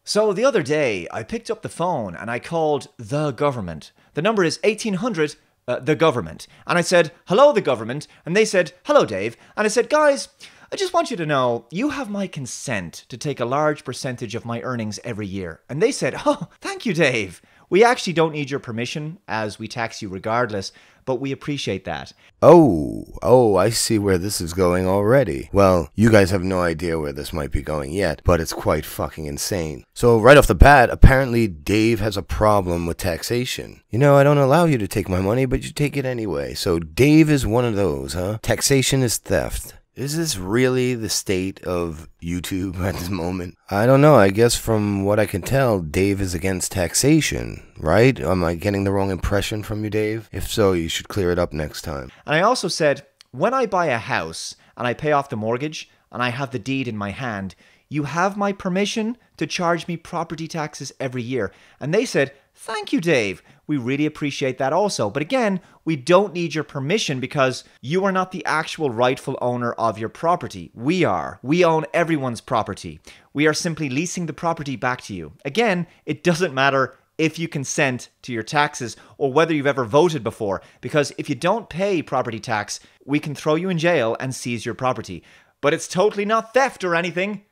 So the other day, I picked up the phone and I called the government. The number is 1800, the government. And I said, hello, the government. And they said, hello, Dave. And I said, guys, I just want you to know, you have my consent to take a large percentage of my earnings every year. And they said, oh, thank you, Dave. We actually don't need your permission, as we tax you regardless, but we appreciate that. Oh, I see where this is going already. Well, you guys have no idea where this might be going yet, but it's quite fucking insane. So right off the bat, apparently Dave has a problem with taxation. You know, I don't allow you to take my money, but you take it anyway. So Dave is one of those, huh? Taxation is theft. Is this really the state of YouTube at this moment? I don't know. I guess from what I can tell, Dave is against taxation, right? Am I getting the wrong impression from you, Dave? If so, you should clear it up next time. And I also said, when I buy a house and I pay off the mortgage and I have the deed in my hand, you have my permission to charge me property taxes every year. And they said, thank you, Dave. We really appreciate that also. But again, we don't need your permission because you are not the actual rightful owner of your property. We are. We own everyone's property. We are simply leasing the property back to you. Again, it doesn't matter if you consent to your taxes or whether you've ever voted before, because if you don't pay property tax, we can throw you in jail and seize your property. But it's totally not theft or anything.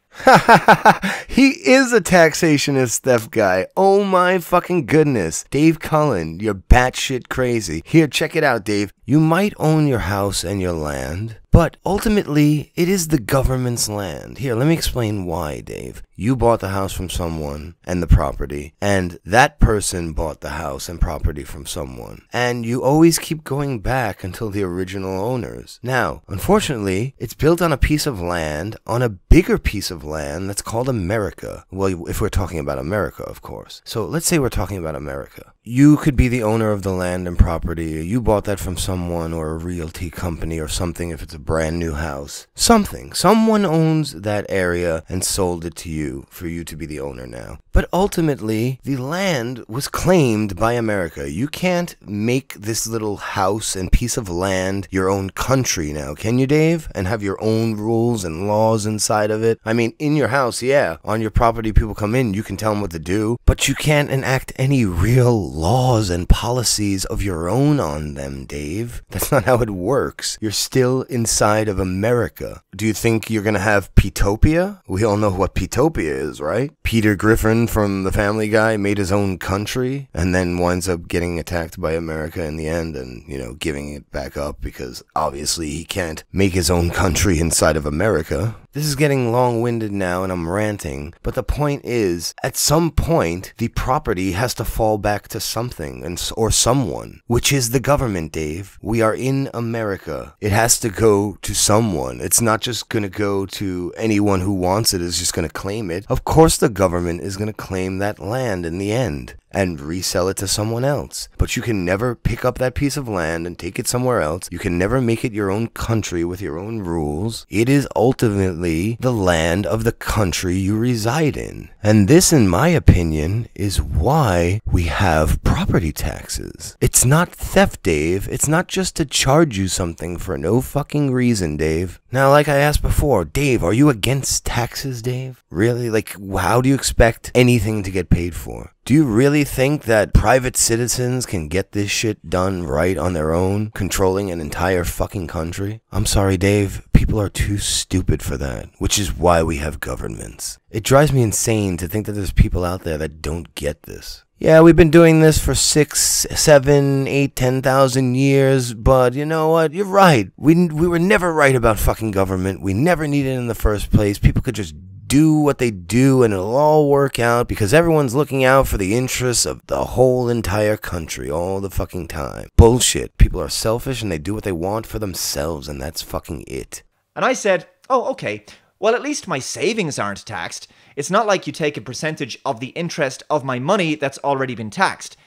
He is a taxationist theft guy. Oh my fucking goodness. Dave Cullen, you're batshit crazy. Here, check it out, Dave. You might own your house and your land, but ultimately, it is the government's land. Here, let me explain why, Dave. You bought the house from someone and the property, and that person bought the house and property from someone. And you always keep going back until the original owners. Now, unfortunately, it's built on a piece of land, on a bigger piece of land that's called America. Well, if we're talking about America, of course. So let's say we're talking about America. You could be the owner of the land and property. You bought that from someone or a realty company or something if it's a brand new house. Something. Someone owns that area and sold it to you for you to be the owner now. But ultimately, the land was claimed by America. You can't make this little house and piece of land your own country now, can you, Dave? And have your own rules and laws inside of it? I mean, in your house, yeah. On your property, people come in, you can tell them what to do. But you can't enact any real laws and policies of your own on them, Dave. That's not how it works. You're still inside of America. Do you think you're gonna have Petopia? We all know what Petopia is, right? Peter Griffin from The Family Guy made his own country and then winds up getting attacked by America in the end and, you know, giving it back up because obviously he can't make his own country inside of America. This is getting long-winded now and I'm ranting, but the point is, at some point, the property has to fall back to something or someone, which is the government, Dave. We are in America. It has to go to someone. It's not just going to go to anyone who wants it is just going to claim it. Of course the government is going to claim that land in the end and resell it to someone else. But you can never pick up that piece of land and take it somewhere else. You can never make it your own country with your own rules. It is ultimately the land of the country you reside in. And this, in my opinion, is why we have property taxes. It's not theft, Dave. It's not just to charge you something for no fucking reason, Dave. Now, like I asked before, Dave, are you against taxes, Dave? Really? Like, how do you expect anything to get paid for? Do you really think that private citizens can get this shit done right on their own, controlling an entire fucking country? I'm sorry, Dave. People are too stupid for that, which is why we have governments. It drives me insane to think that there's people out there that don't get this. Yeah, we've been doing this for 6, 7, 8, 10,000 years, but you know what? You're right. We were never right about fucking government. We never needed it in the first place. People could just do what they do and it'll all work out because everyone's looking out for the interests of the whole entire country all the fucking time. Bullshit. People are selfish and they do what they want for themselves and that's fucking it. And I said, oh, okay. Well, at least my savings aren't taxed. It's not like you take a percentage of the interest of my money that's already been taxed.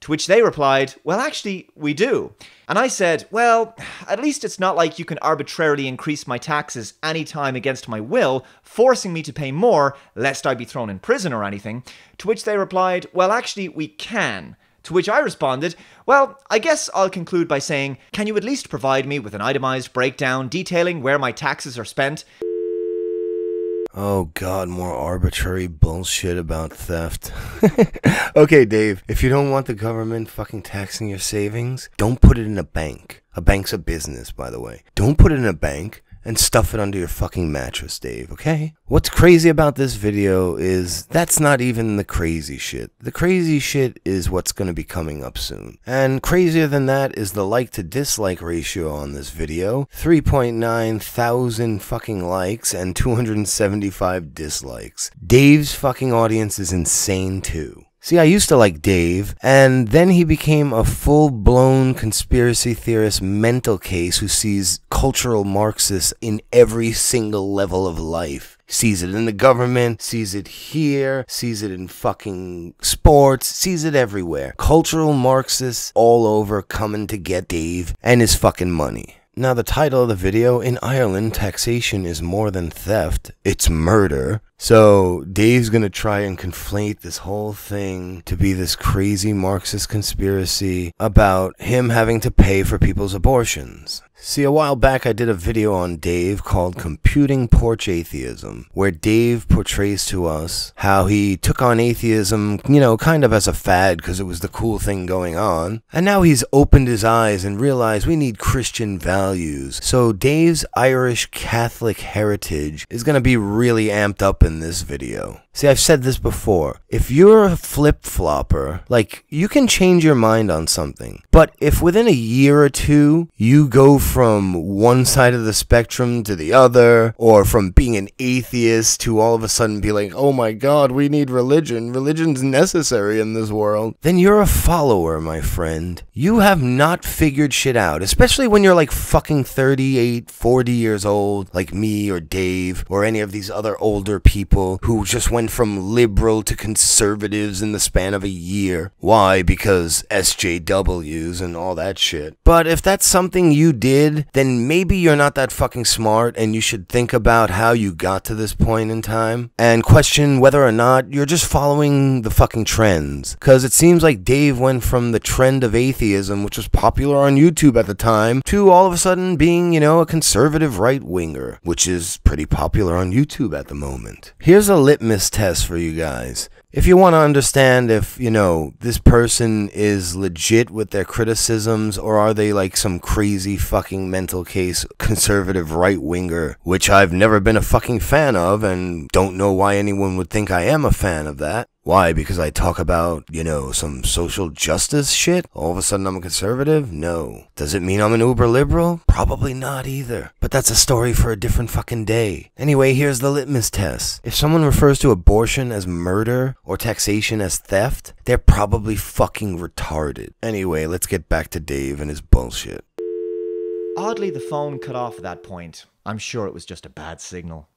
To which they replied, well, actually, we do. And I said, well, at least it's not like you can arbitrarily increase my taxes anytime against my will, forcing me to pay more, lest I be thrown in prison or anything. To which they replied, well, actually, we can. To which I responded, well, I guess I'll conclude by saying, can you at least provide me with an itemized breakdown detailing where my taxes are spent? Oh god, more arbitrary bullshit about theft. Okay, Dave, if you don't want the government fucking taxing your savings, don't put it in a bank. A bank's a business, by the way. Don't put it in a bank and stuff it under your fucking mattress, Dave, okay? What's crazy about this video is that's not even the crazy shit. The crazy shit is what's going to be coming up soon. And crazier than that is the like to dislike ratio on this video. 3.9 thousand fucking likes and 275 dislikes. Dave's fucking audience is insane too. See, I used to like Dave, and then he became a full-blown conspiracy theorist mental case who sees cultural Marxists in every single level of life. Sees it in the government, sees it here, sees it in fucking sports, sees it everywhere. Cultural Marxists all over coming to get Dave and his fucking money. Now, the title of the video, in Ireland, taxation is more than theft, it's murder. So, Dave's gonna try and conflate this whole thing to be this crazy Marxist conspiracy about him having to pay for people's abortions. See, a while back I did a video on Dave called Computing Porch Atheism, where Dave portrays to us how he took on atheism, you know, kind of as a fad because it was the cool thing going on. And now he's opened his eyes and realized we need Christian values. So Dave's Irish Catholic heritage is going to be really amped up in this video. See, I've said this before. If you're a flip-flopper, like, you can change your mind on something. But if within a year or two, you go from one side of the spectrum to the other, or from being an atheist to all of a sudden be like, oh my god, we need religion. Religion's necessary in this world. Then you're a follower, my friend. You have not figured shit out, especially when you're like fucking 38, 40 years old, like me or Dave, or any of these other older people who just went from liberal to conservatives in the span of a year. Why? Because SJWs and all that shit. But if that's something you did, then maybe you're not that fucking smart and you should think about how you got to this point in time and question whether or not you're just following the fucking trends. Because it seems like Dave went from the trend of atheism, which was popular on YouTube at the time, to all of a sudden being, you know, a conservative right-winger, which is pretty popular on YouTube at the moment. Here's a litmus test for you guys. If you want to understand if, you know, this person is legit with their criticisms, or are they like some crazy fucking mental case conservative right-winger, which I've never been a fucking fan of and don't know why anyone would think I am a fan of that. Why? Because I talk about, you know, some social justice shit? All of a sudden I'm a conservative? No. Does it mean I'm an uber liberal? Probably not either. But that's a story for a different fucking day. Anyway, here's the litmus test. If someone refers to abortion as murder or taxation as theft, they're probably fucking retarded. Anyway, let's get back to Dave and his bullshit. Oddly, the phone cut off at that point. I'm sure it was just a bad signal.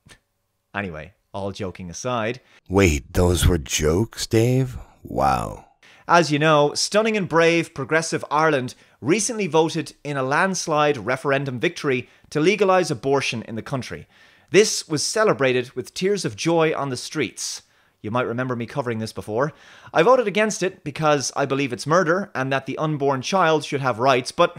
Anyway, all joking aside. Wait, those were jokes, Dave? Wow. As you know, stunning and brave progressive Ireland recently voted in a landslide referendum victory to legalise abortion in the country. This was celebrated with tears of joy on the streets. You might remember me covering this before. I voted against it because I believe it's murder and that the unborn child should have rights, but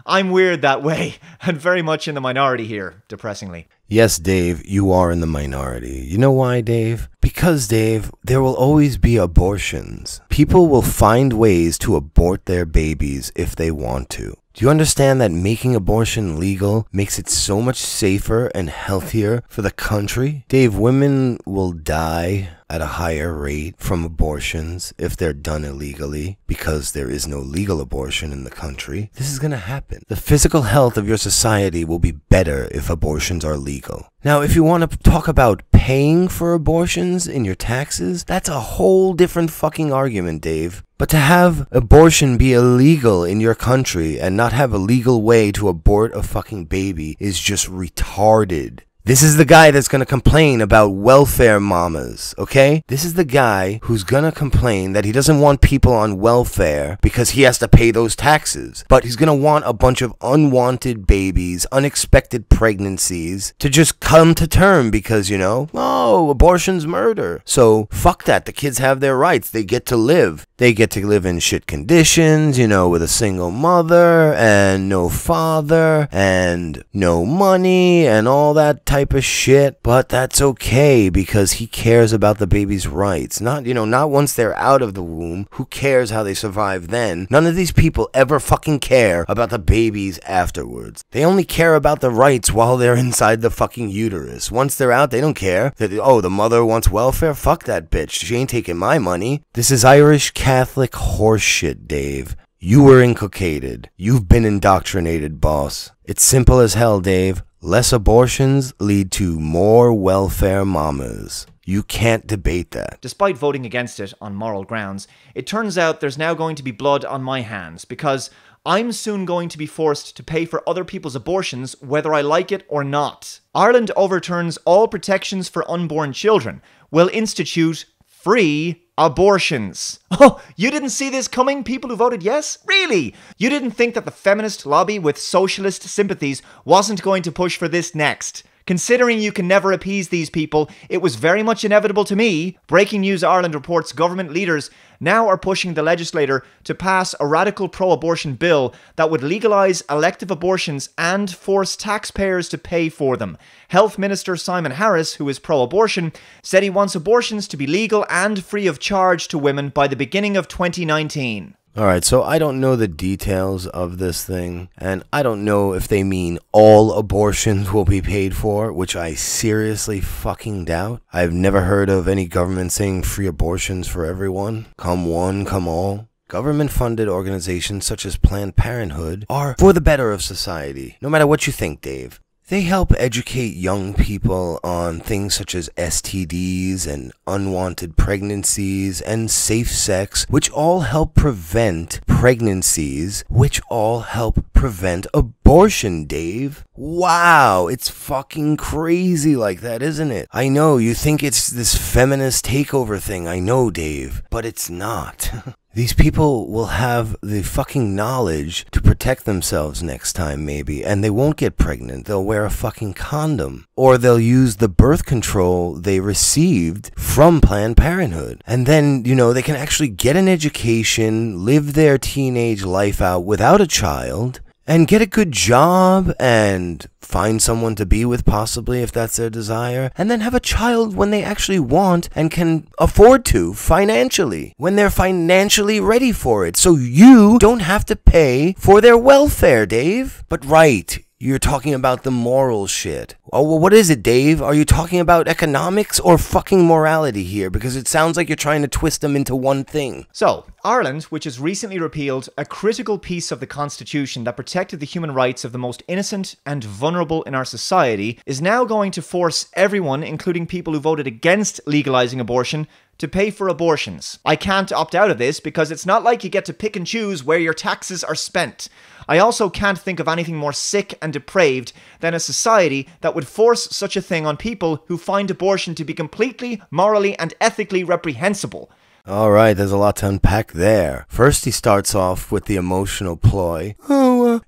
I'm weird that way and very much in the minority here, depressingly. Yes, Dave, you are in the minority. You know why, Dave? Because, Dave, there will always be abortions. People will find ways to abort their babies if they want to. Do you understand that making abortion legal makes it so much safer and healthier for the country? Dave, women will die at a higher rate from abortions if they're done illegally because there is no legal abortion in the country. This is going to happen. The physical health of your society will be better if abortions are legal. Now, if you want to talk about paying for abortions in your taxes, that's a whole different fucking argument, Dave. But to have abortion be illegal in your country and not have a legal way to abort a fucking baby is just retarded. This is the guy that's going to complain about welfare mamas, okay? This is the guy who's going to complain that he doesn't want people on welfare because he has to pay those taxes. But he's going to want a bunch of unwanted babies, unexpected pregnancies to just come to term because, you know, oh, abortion's murder. So fuck that. The kids have their rights. They get to live. They get to live in shit conditions, with a single mother and no father and no money and all that type of shit. But that's okay because he cares about the baby's rights. Not once they're out of the womb. Who cares how they survive then? None of these people ever fucking care about the babies afterwards. They only care about the rights while they're inside the fucking uterus. Once they're out, they don't care. The mother wants welfare? Fuck that bitch. She ain't taking my money. This is Irish Catholic horseshit, Dave. You were inculcated. You've been indoctrinated, boss. It's simple as hell, Dave. Less abortions lead to more welfare mamas. You can't debate that. Despite voting against it on moral grounds, it turns out there's now going to be blood on my hands because I'm soon going to be forced to pay for other people's abortions whether I like it or not. Ireland overturns all protections for unborn children, will institute free abortions. Oh, you didn't see this coming, people who voted yes? Really? You didn't think that the feminist lobby with socialist sympathies wasn't going to push for this next? Considering you can never appease these people, it was very much inevitable to me. Breaking News Ireland reports government leaders now are pushing the legislator to pass a radical pro-abortion bill that would legalise elective abortions and force taxpayers to pay for them. Health Minister Simon Harris, who is pro-abortion, said he wants abortions to be legal and free of charge to women by the beginning of 2019. Alright, so I don't know the details of this thing, and I don't know if they mean all abortions will be paid for, which I seriously fucking doubt. I've never heard of any government saying free abortions for everyone. Come one, come all. Government-funded organizations such as Planned Parenthood are for the better of society, no matter what you think, Dave. They help educate young people on things such as STDs and unwanted pregnancies and safe sex, which all help prevent pregnancies, which all help prevent abortion, Dave. Wow, it's fucking crazy like that, isn't it? I know, you think it's this feminist takeover thing, I know, Dave, but it's not. These people will have the fucking knowledge to protect themselves next time, maybe, and they won't get pregnant. They'll wear a fucking condom. Or they'll use the birth control they received from Planned Parenthood. And then, they can actually get an education, live their teenage life out without a child, and get a good job and find someone to be with possibly if that's their desire, and then have a child when they actually want and can afford to financially, when they're financially ready for it. So you don't have to pay for their welfare, Dave. But right, you're talking about the moral shit. Oh, well, what is it, Dave? Are you talking about economics or fucking morality here? Because it sounds like you're trying to twist them into one thing. So, Ireland, which has recently repealed a critical piece of the Constitution that protected the human rights of the most innocent and vulnerable in our society, is now going to force everyone, including people who voted against legalizing abortion, to pay for abortions. I can't opt out of this because it's not like you get to pick and choose where your taxes are spent. I also can't think of anything more sick and depraved than a society that would force such a thing on people who find abortion to be completely, morally, and ethically reprehensible. Alright, there's a lot to unpack there. First, he starts off with the emotional ploy.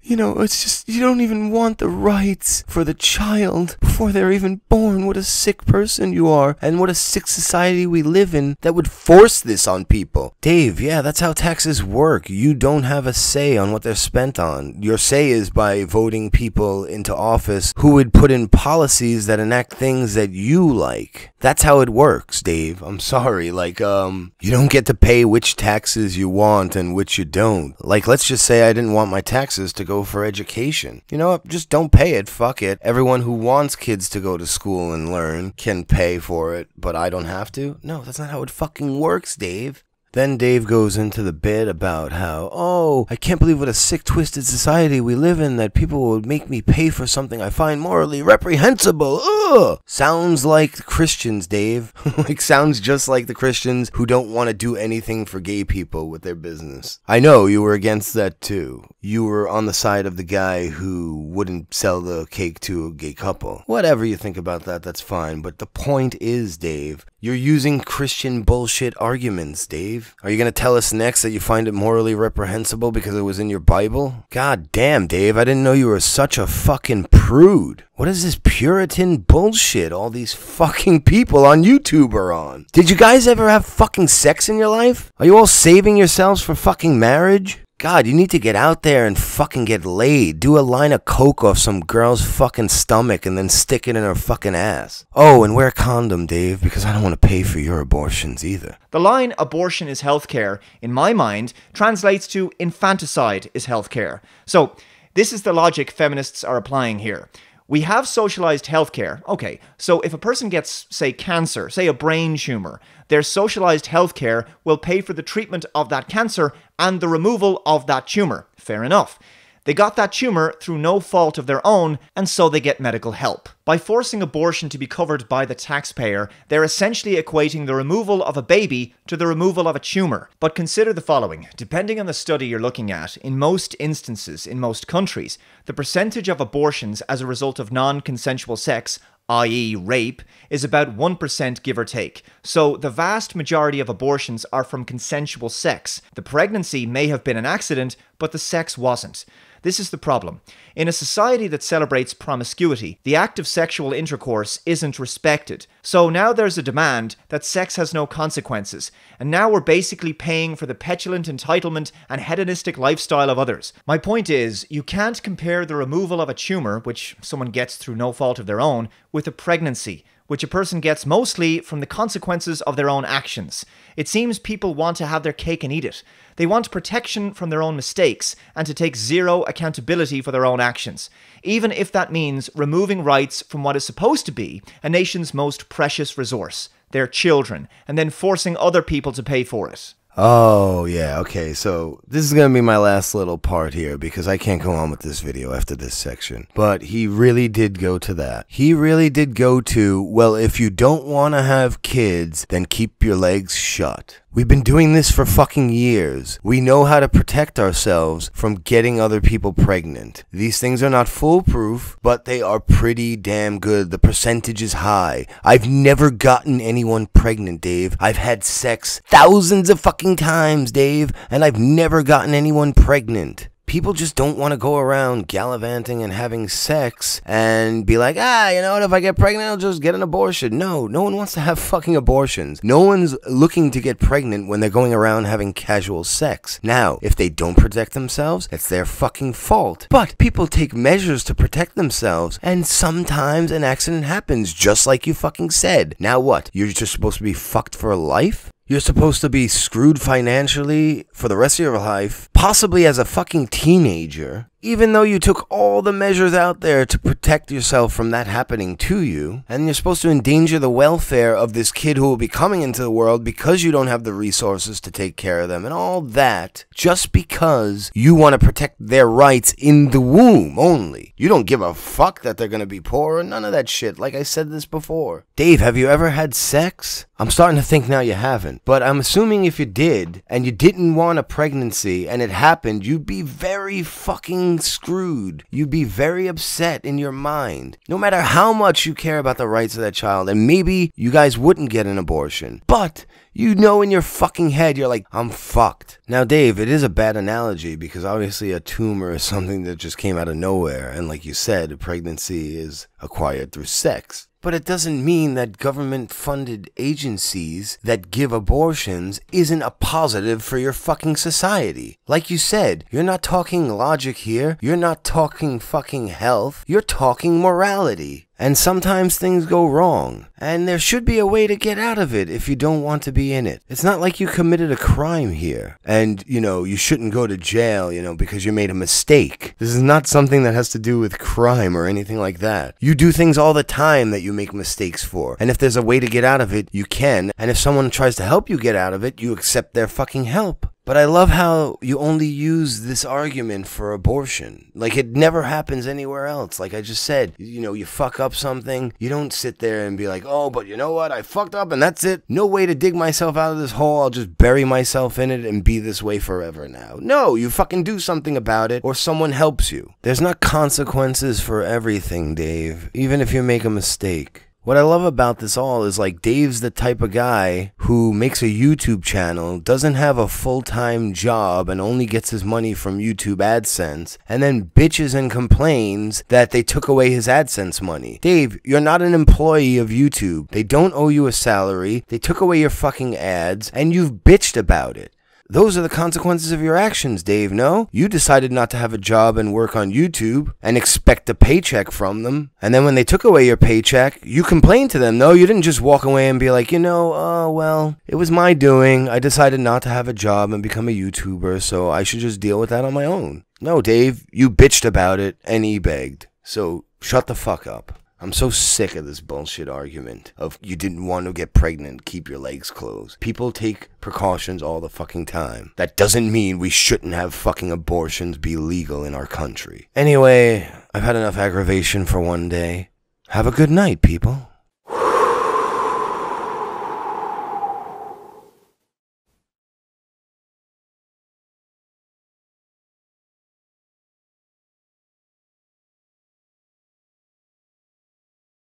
It's just, you don't even want the rights for the child before they're even born. What a sick person you are, and what a sick society we live in that would force this on people. Dave, yeah, that's how taxes work. You don't have a say on what they're spent on. Your say is by voting people into office who would put in policies that enact things that you like. That's how it works, Dave. I'm sorry, you don't get to pay which taxes you want and which you don't. Let's just say I didn't want my taxes to go for education. You know what? Just don't pay it. Fuck it. Everyone who wants kids to go to school and learn can pay for it, but I don't have to? No, that's not how it fucking works, Dave. Then Dave goes into the bit about how, I can't believe what a sick, twisted society we live in that people would make me pay for something I find morally reprehensible. Ugh! Sounds like the Christians, Dave. Sounds just like the Christians who don't want to do anything for gay people with their business. I know you were against that too. You were on the side of the guy who wouldn't sell the cake to a gay couple. Whatever you think about that, that's fine. But the point is, Dave, You're using Christian bullshit arguments, Dave. Are you gonna tell us next that you find it morally reprehensible because it was in your Bible? God damn, Dave, I didn't know you were such a fucking prude. What is this puritan bullshit all these fucking people on YouTube are on? Did you guys ever have fucking sex in your life? Are you all saving yourselves for fucking marriage? God, you need to get out there and fucking get laid. Do a line of coke off some girl's fucking stomach and then stick it in her fucking ass. Oh, and wear a condom, Dave, because I don't want to pay for your abortions either. The line abortion is healthcare, in my mind, translates to infanticide is healthcare. So, this is the logic feminists are applying here. We have socialized healthcare. Okay, so if a person gets, say, cancer, say a brain tumor, their socialized healthcare will pay for the treatment of that cancer and the removal of that tumor. Fair enough. They got that tumor through no fault of their own, and so they get medical help. By forcing abortion to be covered by the taxpayer, they're essentially equating the removal of a baby to the removal of a tumor. But consider the following. Depending on the study you're looking at, in most instances, in most countries, the percentage of abortions as a result of non-consensual sex, i.e. rape, is about 1% give or take. So the vast majority of abortions are from consensual sex. The pregnancy may have been an accident, but the sex wasn't. This is the problem. In a society that celebrates promiscuity, the act of sexual intercourse isn't respected. So now there's a demand that sex has no consequences, and now we're basically paying for the petulant entitlement and hedonistic lifestyle of others. My point is, you can't compare the removal of a tumor, which someone gets through no fault of their own, with a pregnancy, which a person gets mostly from the consequences of their own actions. It seems people want to have their cake and eat it. They want protection from their own mistakes and to take zero accountability for their own actions, even if that means removing rights from what is supposed to be a nation's most precious resource, their children, and then forcing other people to pay for it. Oh, yeah, okay, so this is going to be my last little part here because I can't go on with this video after this section. But he really did go to that. He really did go to, well, if you don't want to have kids, then keep your legs shut. We've been doing this for fucking years. We know how to protect ourselves from getting other people pregnant. These things are not foolproof, but they are pretty damn good. The percentage is high. I've never gotten anyone pregnant, Dave. I've had sex thousands of fucking times, Dave, and I've never gotten anyone pregnant. People just don't want to go around gallivanting and having sex and be like, you know what, if I get pregnant, I'll just get an abortion. No one wants to have fucking abortions. No one's looking to get pregnant when they're going around having casual sex. Now, if they don't protect themselves, it's their fucking fault. But people take measures to protect themselves, and sometimes an accident happens, just like you fucking said. Now what? You're just supposed to be fucked for life? You're supposed to be screwed financially for the rest of your life, possibly as a fucking teenager, even though you took all the measures out there to protect yourself from that happening to you, and you're supposed to endanger the welfare of this kid who will be coming into the world because you don't have the resources to take care of them, and all that, just because you want to protect their rights in the womb only. You don't give a fuck that they're gonna be poor or none of that shit, like I said this before. Dave, have you ever had sex? I'm starting to think now you haven't, but I'm assuming if you did, and you didn't want a pregnancy, and it happened, you'd be very fucking screwed. You'd be very upset in your mind. No matter how much you care about the rights of that child, and maybe you guys wouldn't get an abortion, but you know in your fucking head, you're like, I'm fucked. Now, Dave, it is a bad analogy because obviously a tumor is something that just came out of nowhere, and like you said, a pregnancy is acquired through sex. But it doesn't mean that government-funded agencies that give abortions isn't a positive for your fucking society. Like you said, you're not talking logic here. You're not talking fucking health. You're talking morality. And sometimes things go wrong. And there should be a way to get out of it if you don't want to be in it. It's not like you committed a crime here. And, you shouldn't go to jail, because you made a mistake. This is not something that has to do with crime or anything like that. You do things all the time that you make mistakes for. And if there's a way to get out of it, you can. And if someone tries to help you get out of it, you accept their fucking help. But I love how you only use this argument for abortion. Like, it never happens anywhere else. Like I just said, you fuck up something, you don't sit there and be like, oh, but you know what, I fucked up and that's it. No way to dig myself out of this hole, I'll just bury myself in it and be this way forever now. No, you fucking do something about it or someone helps you. There's not consequences for everything, Dave, even if you make a mistake. What I love about this all is like Dave's the type of guy who makes a YouTube channel, doesn't have a full-time job and only gets his money from YouTube AdSense, and then bitches and complains that they took away his AdSense money. Dave, you're not an employee of YouTube. They don't owe you a salary. They took away your fucking ads and you've bitched about it. Those are the consequences of your actions, Dave, no? You decided not to have a job and work on YouTube and expect a paycheck from them. And then when they took away your paycheck, you complained to them, no? You didn't just walk away and be like, oh, well, it was my doing. I decided not to have a job and become a YouTuber, so I should just deal with that on my own. No, Dave, you bitched about it and e-begged. So shut the fuck up. I'm so sick of this bullshit argument of you didn't want to get pregnant, keep your legs closed. People take precautions all the fucking time. That doesn't mean we shouldn't have fucking abortions be legal in our country. Anyway, I've had enough aggravation for one day. Have a good night, people.